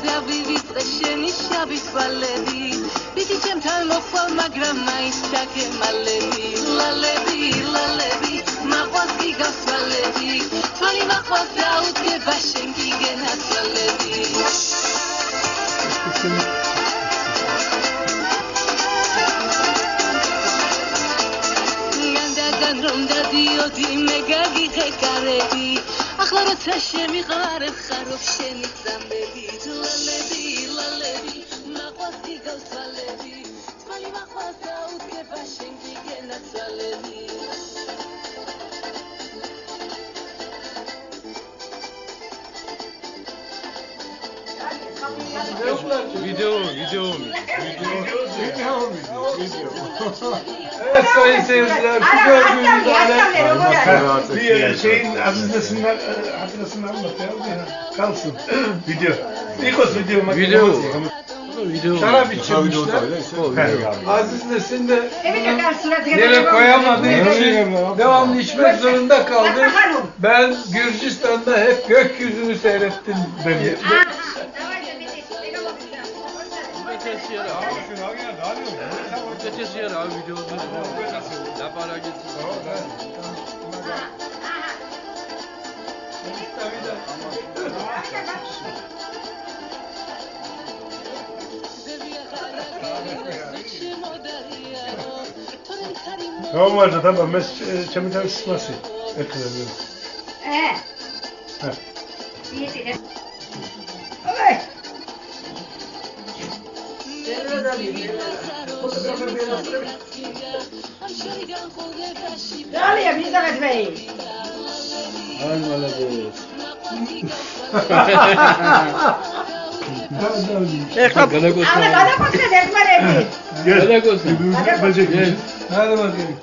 დავივიწყე შენი შავი თვალები ვიდი ჩემთან მოხვალ მაგრამ მაინც ჩაგემალები ლალები მაყვას გიგასვალები თვალი მაყვას დაუდგება შენ გიგენაცვალები რომ დადიოდი მე გაგიხეკარები ახლა როცა შემიყარებ ხარობ შენი ძამები ლალები მაყვას გიგავსვალები თვალი მაყვას დაუდგება შენ გიგენაცვალები Video. Sayın seyirciler, şu gördüğünüz bir şeyin hatırasını anlatıyor. Kalsın. Video. Video. Şarap içirmişler. Aziz Nesin de yere koyamadığı için devamlı içmek zorunda kaldı. Ben Gürcistan'da hep gökyüzünü seyrettim dedi. Tamam vardı tamam ben çeminden sıkması ekledim. Evet. Dale, avisa que te Hadi bakalım.